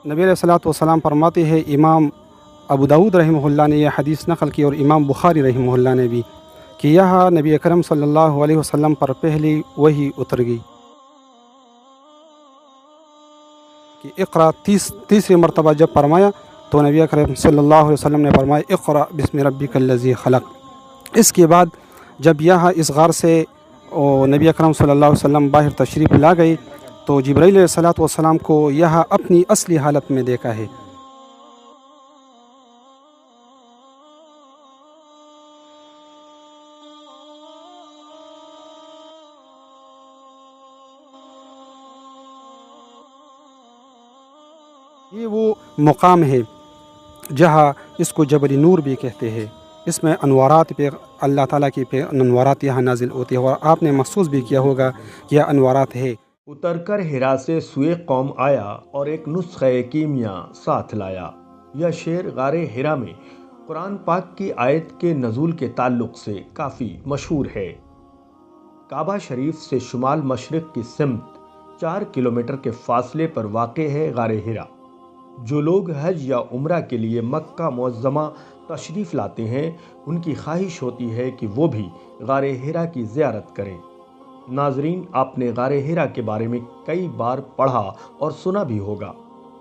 नबी अलैहिस्सलातु वस्सलाम फरमाते हैं, इमाम अबू दाऊद रहमहुल्लाह ने यह हदीस नक़ल की और इमाम बुखारी रहमहुल्लाह ने भी, कि यह नबी अकरम सल्लल्लाहु अलैहि वसल्लम पर पहली वही उतर गई कि इक़रा। तीसरी मरतबा जब फरमाया तो नबी अकरम सल्लल्लाहु अलैहि वसल्लम ने फरमाया, इक़रा बिस्मि रब्बिकल्लज़ी खलक़। इसके बाद जब यह इस गार से नबी अकरम सल्लल्लाहु अलैहि वसल्लम बाहर तशरीफ़ ला गए तो जिब्राईल अलैहिस्सलातु वस्सलाम को यह अपनी असली हालत में देखा है। ये वो मुकाम है जहाँ इसको जबल नूर भी कहते हैं। इसमें अनवारात पे अल्लाह ताला की पे अनवारात यहाँ नाजिल होती है, और आपने महसूस भी किया होगा कि यह अनवारात है। उतरकर हिरा से सुए कौम आया और एक नुस्खे कीमिया साथ लाया। यह शेर गारे हिरा में कुरान पाक की आयत के नज़ूल के ताल्लुक से काफ़ी मशहूर है। काबा शरीफ से शुमाल मशरिक़ की सिमत 4 किलोमीटर के फासले पर वाक़ है गारे हिरा। जो लोग हज या उम्रा के लिए मक्का मुअज़्ज़मा तशरीफ़ लाते हैं, उनकी ख्वाहिश होती है कि वो भी गारे हिरा की ज़ियारत करें। नाज़रीन, आपने गारे हिरा के बारे में कई बार पढ़ा और सुना भी होगा।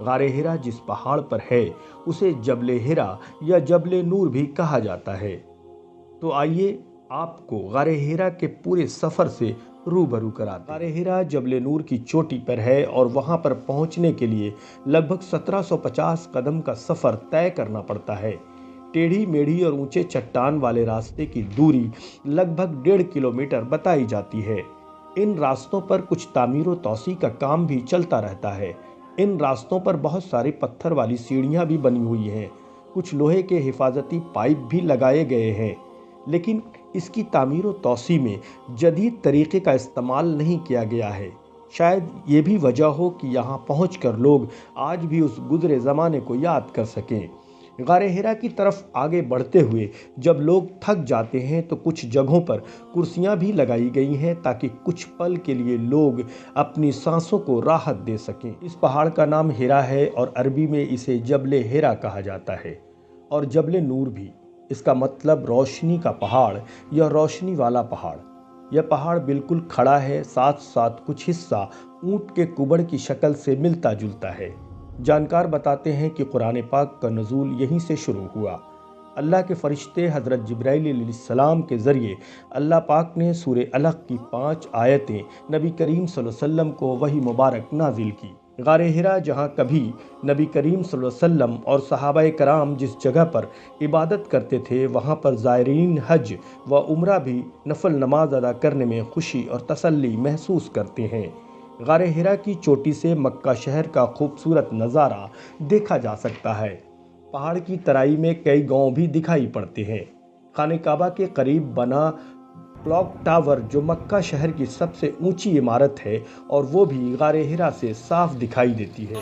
गारे हिरा जिस पहाड़ पर है उसे जबले हिरा या जबले नूर भी कहा जाता है। तो आइए आपको गारे हिरा के पूरे सफ़र से रूबरू कराते। गारे हिरा जबले नूर की चोटी पर है और वहाँ पर पहुँचने के लिए लगभग 1750 कदम का सफ़र तय करना पड़ता है। टेढ़ी मेढ़ी और ऊंचे चट्टान वाले रास्ते की दूरी लगभग 1.5 किलोमीटर बताई जाती है। इन रास्तों पर कुछ तामीर व तौसी का काम भी चलता रहता है। इन रास्तों पर बहुत सारी पत्थर वाली सीढ़ियाँ भी बनी हुई हैं। कुछ लोहे के हिफाजती पाइप भी लगाए गए हैं, लेकिन इसकी तामीर व तौसी में जदीद तरीक़े का इस्तेमाल नहीं किया गया है। शायद ये भी वजह हो कि यहाँ पहुँचकर लोग आज भी उस गुज़रे ज़माने को याद कर सकें। गारे हिरा की तरफ आगे बढ़ते हुए जब लोग थक जाते हैं तो कुछ जगहों पर कुर्सियाँ भी लगाई गई हैं ताकि कुछ पल के लिए लोग अपनी सांसों को राहत दे सकें। इस पहाड़ का नाम हिरा है और अरबी में इसे जबले हिरा कहा जाता है और जबले नूर भी। इसका मतलब रोशनी का पहाड़ या रोशनी वाला पहाड़। यह पहाड़ बिल्कुल खड़ा है, साथ साथ कुछ हिस्सा ऊँट के कुबड़ की शक्ल से मिलता जुलता है। जानकार बताते हैं कि कुरान पाक का नज़ूल यहीं से शुरू हुआ। अल्लाह के फरिश्ते हज़रत जिब्राईल अलैहिस्सलाम के ज़रिए अल्लाह पाक ने सूरह अलक़ की 5 आयतें नबी करीम सल्लल्लाहु अलैहि वसल्लम को वही मुबारक नाजिल की। गारे हिरा जहाँ कभी नबी करीम सल्लल्लाहु अलैहि वसल्लम और सहाबाए कराम जिस जगह पर इबादत करते थे, वहाँ पर ज़ायरीन हज व उम्रा भी नफल नमाज अदा करने में खुशी और तसल्ली महसूस करते हैं। गारे हिरा की चोटी से मक्का शहर का खूबसूरत नज़ारा देखा जा सकता है। पहाड़ की तराई में कई गांव भी दिखाई पड़ते हैं। खाने काबा के करीब बना क्लॉक टावर जो मक्का शहर की सबसे ऊंची इमारत है और वो भी गारे हिरा से साफ दिखाई देती है।